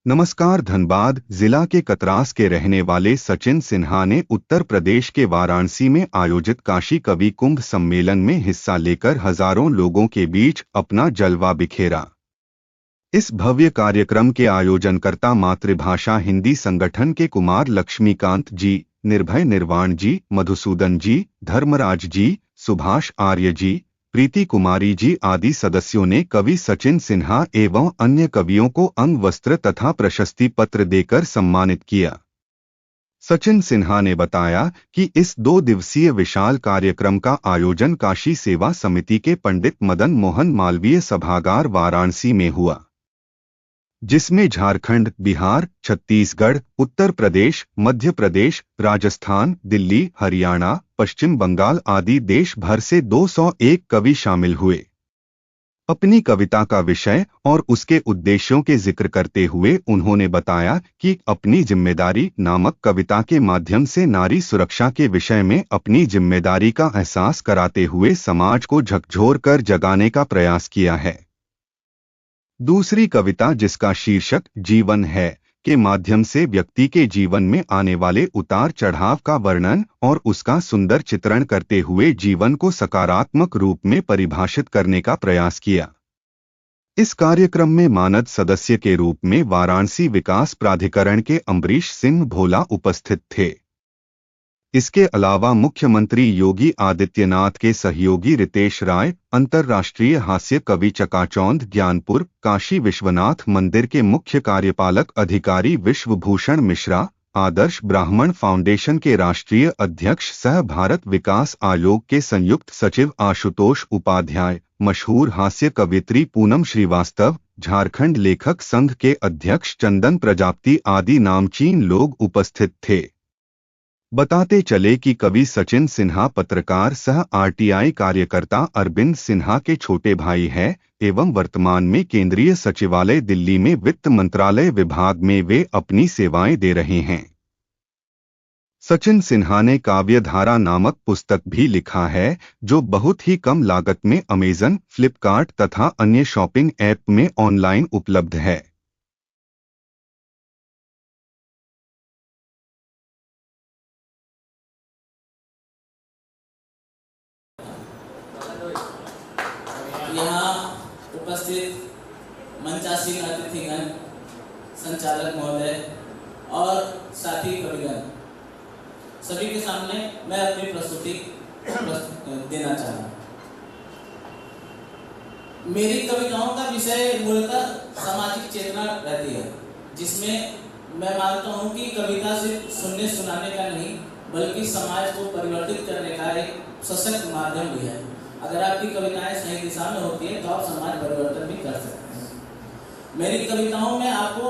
नमस्कार। धनबाद जिला के कतरास के रहने वाले सचिन सिन्हा ने उत्तर प्रदेश के वाराणसी में आयोजित काशी कवि कुंभ सम्मेलन में हिस्सा लेकर हजारों लोगों के बीच अपना जलवा बिखेरा। इस भव्य कार्यक्रम के आयोजनकर्ता मातृभाषा हिंदी संगठन के कुमार लक्ष्मीकांत जी, निर्भय निर्वाण जी, मधुसूदन जी, धर्मराज जी, सुभाष आर्य जी, प्रीति कुमारी जी आदि सदस्यों ने कवि सचिन सिन्हा एवं अन्य कवियों को अंग वस्त्र तथा प्रशस्ति पत्र देकर सम्मानित किया। सचिन सिन्हा ने बताया कि इस 2 दिवसीय विशाल कार्यक्रम का आयोजन काशी सेवा समिति के पंडित मदन मोहन मालवीय सभागार वाराणसी में हुआ, जिसमें झारखंड, बिहार, छत्तीसगढ़, उत्तर प्रदेश, मध्य प्रदेश, राजस्थान, दिल्ली, हरियाणा, पश्चिम बंगाल आदि देश भर से 201 कवि शामिल हुए। अपनी कविता का विषय और उसके उद्देश्यों के जिक्र करते हुए उन्होंने बताया कि अपनी जिम्मेदारी नामक कविता के माध्यम से नारी सुरक्षा के विषय में अपनी जिम्मेदारी का एहसास कराते हुए समाज को झकझोर कर जगाने का प्रयास किया है। दूसरी कविता, जिसका शीर्षक जीवन है, के माध्यम से व्यक्ति के जीवन में आने वाले उतार चढ़ाव का वर्णन और उसका सुंदर चित्रण करते हुए जीवन को सकारात्मक रूप में परिभाषित करने का प्रयास किया। इस कार्यक्रम में मानद सदस्य के रूप में वाराणसी विकास प्राधिकरण के अम्बरीश सिंह भोला उपस्थित थे। इसके अलावा मुख्यमंत्री योगी आदित्यनाथ के सहयोगी रितेश राय, अंतर्राष्ट्रीय हास्य कवि चकाचौंध ज्ञानपुर, काशी विश्वनाथ मंदिर के मुख्य कार्यपालक अधिकारी विश्वभूषण मिश्रा, आदर्श ब्राह्मण फाउंडेशन के राष्ट्रीय अध्यक्ष सह भारत विकास आयोग के संयुक्त सचिव आशुतोष उपाध्याय, मशहूर हास्य कवित्री पूनम श्रीवास्तव, झारखंड लेखक संघ के अध्यक्ष चंदन प्रजापति आदि नामचीन लोग उपस्थित थे। बताते चले कि कवि सचिन सिन्हा पत्रकार सह आरटीआई कार्यकर्ता अरविंद सिन्हा के छोटे भाई हैं एवं वर्तमान में केंद्रीय सचिवालय दिल्ली में वित्त मंत्रालय विभाग में वे अपनी सेवाएं दे रहे हैं। सचिन सिन्हा ने काव्यधारा नामक पुस्तक भी लिखा है, जो बहुत ही कम लागत में अमेजन, फ्लिपकार्ट तथा अन्य शॉपिंग ऐप में ऑनलाइन उपलब्ध है। यहाँ उपस्थित मंचासीन अतिथिगण, संचालक महोदय और साथी कविगण, सभी के सामने मैं अपनी प्रस्तुति देना चाहूँ। मेरी कविताओं का विषय मूलतः सामाजिक चेतना रहती है, जिसमें मैं मानता हूँ कि कविता सिर्फ सुनने सुनाने का नहीं, बल्कि समाज को परिवर्तित करने का एक सशक्त माध्यम भी है। अगर आपकी कविताएं सही दिशा में होती है तो आप समाज परिवर्तन भी कर सकते हैं। मेरी कविताओं में आपको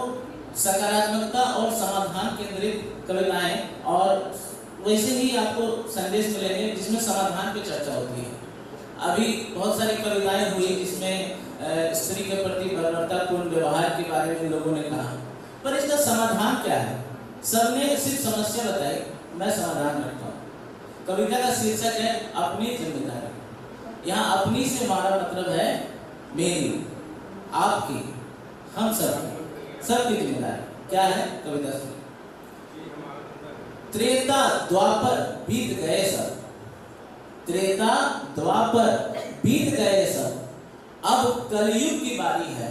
सकारात्मकता और समाधान केंद्रित कविताएं और वैसे ही आपको संदेश मिलेंगे जिसमें समाधान की चर्चा होती है। अभी बहुत सारी कविताएं हुई जिसमें स्त्री के प्रति बर्बरतापूर्ण व्यवहार के बारे में लोगों ने कहा, पर इसका समाधान क्या है? सबने सिर्फ समस्या बताई, मैं समाधान रखता हूँ। कविता का शीर्षक है अपनी जिम्मेदारी। यहाँ अपनी से हमारा मतलब है मेरी, आपकी, हम सबकी जिम्मेदारी। क्या है कविता से? त्रेता द्वापर बीत गए सब, त्रेता द्वापर बीत गए सब, अब कलयुग की बारी है।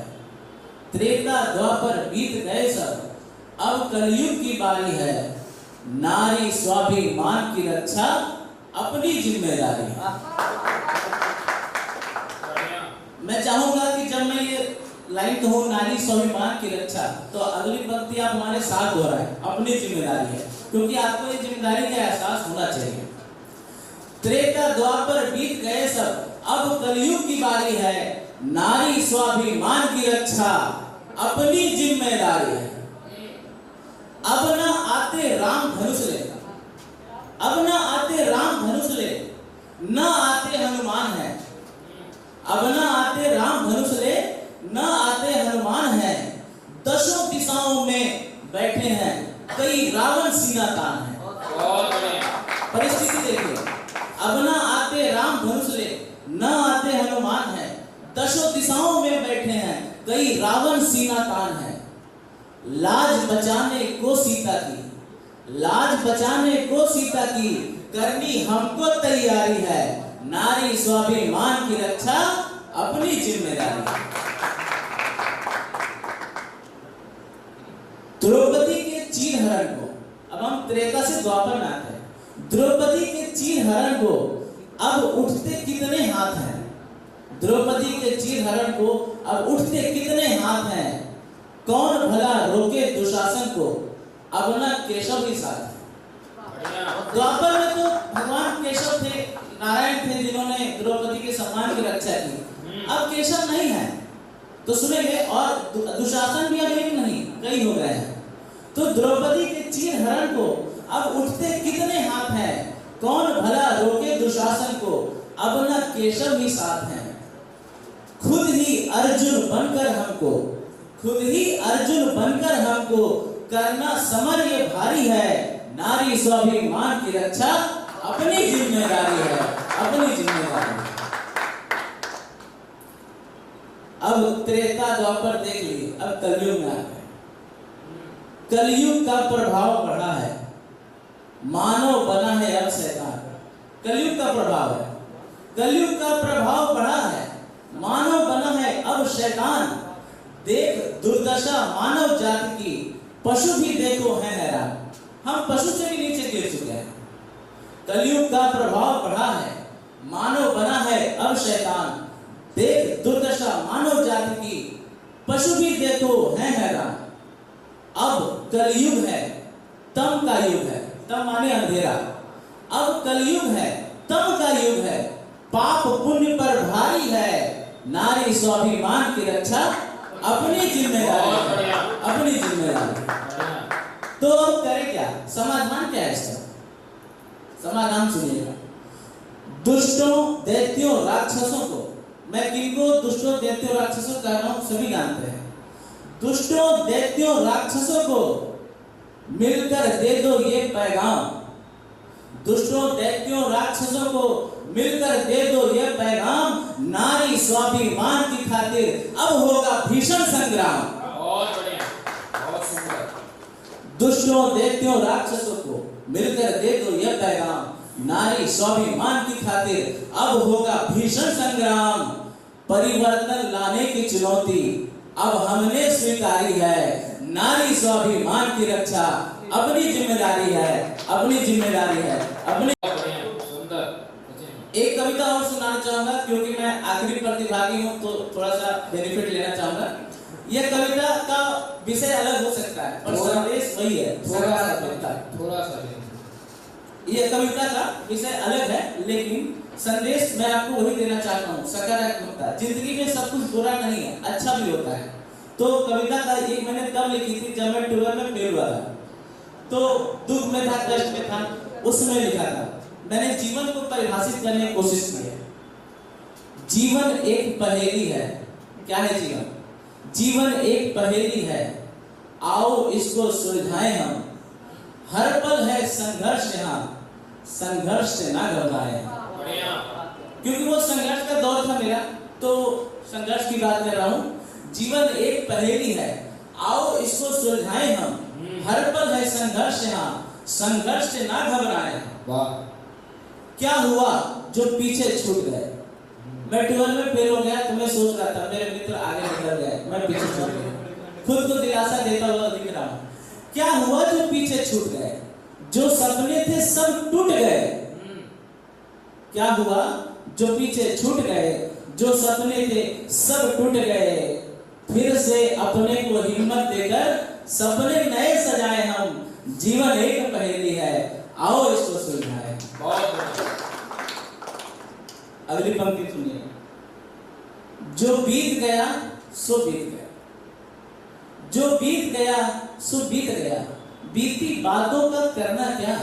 त्रेता द्वापर बीत गए सब, अब कलयुग की बारी है। नारी स्वाभिमान की रक्षा अपनी जिम्मेदारी। मैं चाहूंगा कि जब मैं ये लाइन कहूँ नारी स्वाभिमान की रक्षा, तो अगली पंक्ति आप हमारे साथ हो रहा है, अपनी जिम्मेदारी है, क्योंकि आपको ये जिम्मेदारी का एहसास होना चाहिए। त्रेता द्वापर बीत गए सब, अब कलयुग की बारी है। नारी स्वाभिमान की रक्षा अपनी जिम्मेदारी है। अब न आते राम धनुष ले, अब न आते राम धनुष ले, न आते हनुमान है। अब न आते राम धनुष ले, न आते हनुमान है। दसों दिशाओं में बैठे हैं, कई रावण सीना तान है। परिस्थिति देखिए, अब न आते राम धनुष ले, न आते हनुमान है। दसों दिशाओं में बैठे हैं, कई रावण सीना तान है। लाज बचाने को सीता की, लाज बचाने को सीता की, करनी हमको तैयारी है, नारी स्वाभिमान की रक्षा अपनी जिम्मेदारी है। द्रौपदी के चीरहरण को, अब हम त्रेता से द्वापर में आते हैं। द्रौपदी के चीरहरण को अब उठते कितने हाथ हैं? द्रौपदी के चीरहरण को अब उठते कितने हाथ हैं? कौन भला रोके दुशासन को, अब न केशव ही साथ है। द्वापर में तो भगवान केशव थे, नारायण थे, जिन्होंने द्रौपदी के सम्मान की रक्षा की। अब केशव नहीं है तो सुनेंगे, और दुशासन भी अब एक नहीं कई हो गए हैं। तो द्रौपदी के चीरहरण को अब उठते कितने हाथ हैं? कौन भला रोके दुशासन को, अब न केशव ही साथ हैं। खुद ही अर्जुन बनकर हमको, खुद ही अर्जुन बनकर हमको, करना समर ये भारी है, नारी स्वाभिमान की रक्षा अपनी जिम्मेदारी है, अपनी जिम्मेदारी है। अब त्रेता द्वापर देख लिए, अब कलयुग में आ गए। कलयुग का प्रभाव बढ़ा है, मानव बना है अब शैतान। कलयुग का प्रभाव है, कलयुग का प्रभाव बढ़ा है, मानव बना है अब शैतान। देख दुर्दशा मानव जाति की, पशु भी देखो है हैरान। हम पशु से भी नीचे गिर चुके हैं। कलयुग का प्रभाव बढ़ा है, मानव बना है अब शैतान। देख दुर्दशा मानव जाति की, पशु भी देखो है हैरान। अब कलयुग है, तम का युग है, तम माने अंधेरा। अब कलयुग है, तम का युग है, पाप पुण्य पर भारी है, नारी स्वाभिमान की रक्षा अपनी जिम्मेदारी है, अपनी जिम्मेदारी। तो अब करें क्या? समाधान क्या है इसका? समाधान सुनिएगा। दुष्टों दैत्यों राक्षसों को, मैं किनको दुष्टों दैत्यों राक्षसों कह रहा हूं सभी जानते हैं। दुष्टों दैत्यों राक्षसों को मिलकर दे दो ये पैगाम, दुष्टों दैत्यों राक्षसों को मिलकर दे दो ये पैगाम, नारी स्वाभिमान की खातिर अब होगा भीषण संग्राम। बहुत बढ़िया, बहुत सुंदर। दुष्टों दैत्यों राक्षसों को मिलकर दे दो ये पैगाम, नारी स्वाभिमान की खातिर अब होगा भीषण संग्राम। परिवर्तन लाने की चुनौती अब हमने स्वीकारी है, नारी स्वाभिमान की रक्षा अपनी जिम्मेदारी है, अपनी जिम्मेदारी है, अपनी। एक कविता और सुनाना चाहूंगा क्योंकि मैं आखिरी प्रतिभागी हूं तो थोड़ा सा बेनिफिट लेना चाहूंगा। यह कविता का विषय अलग हो सकता है पर संदेश वही है, थोड़ा सा यह कविता का विषय अलग है लेकिन संदेश मैं आपको वही देना चाहता हूँ, सकारात्मकता। जिंदगी में सब कुछ बुरा नहीं है, अच्छा भी होता है। तो कविता का एक मैंने तब लिखी थी जब मैं 12 में फेल हुआ था, तो दुख में था, कष्ट में था, उसमें लिखा था। मैंने जीवन को परिभाषित करने की कोशिश की है। जीवन एक पहेली है। क्या है जीवन? जीवन एक पहेली है, आओ इसको सुलझाएं हम। हर पल है संघर्ष यहाँ, संघर्ष से ना घबराएं। क्योंकि वो संघर्ष का दौर था मेरा, तो संघर्ष की बात कर रहा हूँ। जीवन एक पहेली है, आओ इसको सुलझाएं हम। हर पल है संघर्ष यहाँ, संघर्ष से ना घबराएं। क्या हुआ जो पीछे छूट गए? मैं 12 में फेल हो गया तो मैं सोच रहा था मेरे मित्र आगे निकल गए, मैं पीछे छूट गया। खुद को दिलासा देता हुआ दिख रहा हूँ। क्या हुआ जो पीछे छूट गए? जो सपने थे सब टूट गए। क्या हुआ जो पीछे छूट गए? जो सपने थे सब टूट गए। फिर से अपने को हिम्मत देकर सपने नए सजाए हम। जीवन एक पहेली है, आओ इसको सुलझाएं। अगली पंक्ति सुनिए। जो बीत गया सो बीत गया, जो बीत गया सो बीत गया, बीती बातों का करना क्या?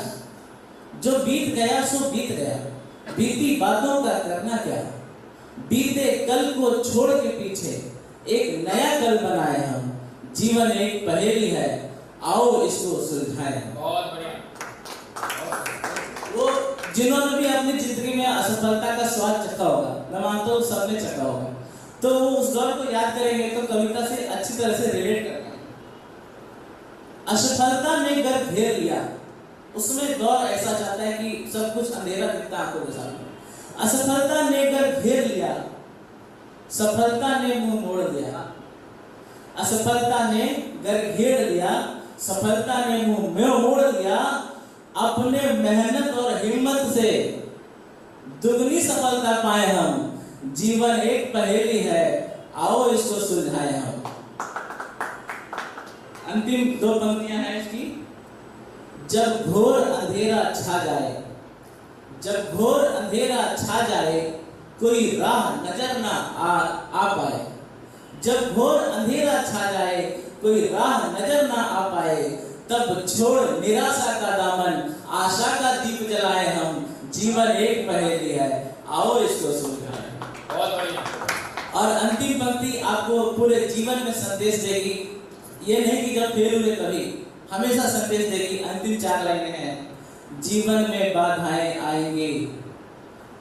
जो बीत गया सो बीत गया, बीती बातों का करना क्या? बीते कल को छोड़ के पीछे एक नया कल बनाए हम। जीवन एक पहेली है, आओ इसको सुलझाएं। बहुत बढ़िया। वो जिन्होंने भी अपनी जिंदगी में असफलता का स्वाद चखा होगा, मैं मानता हूँ सबने चखा होगा, तो उस दौर को याद करेंगे तो कविता से अच्छी तरह से रिलेट कर पाएंगे। असफलता ने घर घेर लिया। उसमें दौर ऐसा चाहता है कि सब कुछ अंधेरा दिखता आंखों के सामने। असफलता ने घर घेर लिया, सफलता ने मुंह मोड़ दिया। असफलता ने घर घेर लिया, सफलता ने मुंह मोड़ दिया। अपने मेहनत और हिम्मत से दुगनी सफलता पाए हम। जीवन एक पहेली है, आओ इसको सुलझाए हम। अंतिम दो पंक्तियां हैं इसकी। जब घोर अंधेरा छा जाए, जब घोर अंधेरा छा जाए, कोई राह नजर ना आ पाए। जब घोर अंधेरा छा जाए, कोई राह नजर ना आ पाए, तब छोड़ निराशा का दामन, आशा का दीप जलाए हम। जीवन एक पहेली है, आओ इसको सुलझाए। बहुत बढ़िया। और अंतिम पंक्ति आपको पूरे जीवन में संदेश देगी। ये नहीं कि जब फेल हुए तभी, हमेशा संदेश देगी। अंतिम 4 लाइनें हैं। जीवन में बाधाएं आएंगी,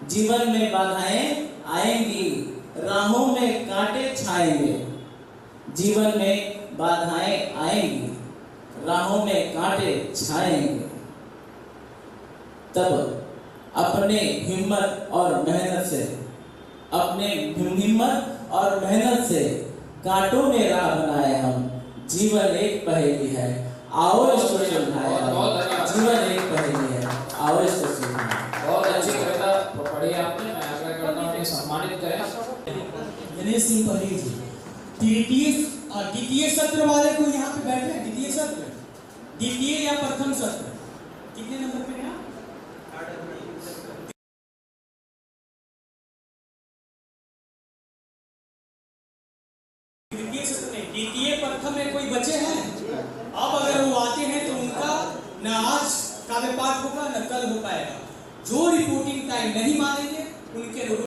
जीवन में बाधाएं आएंगी, राहों में कांटे छाएंगे। जीवन में बाधाएं आएंगी, राहों में कांटे छाएंगे, तब अपने हिम्मत और मेहनत से, अपने हिम्मत और मेहनत से कांटों में राह बनाए हम। जीवन एक पहेली है, आओ इसको सुलझाए हम। जीवन एक पहेली है, आओ इसको सुलझाए। बहुत अच्छी कविता पढ़ी आपने। मैं आग्रह करता हूँ कि सम्मानित करें दिनेश सिंह परहेज जी। द्वितीय सत्र वाले को यहाँ पे बैठे हैं। द्वितीय सत्र, द्वितीय या प्रथम सत्र, कितने नंबर पे हैं? द्वितीय सत्र में द्वितीय प्रथम में कोई बचे हैं? अब अगर वो आते हैं तो उनका न आज काव्य पाठ होगा न कल हो पाएगा। जो रिपोर्टिंग टाइम नहीं मानेंगे उनके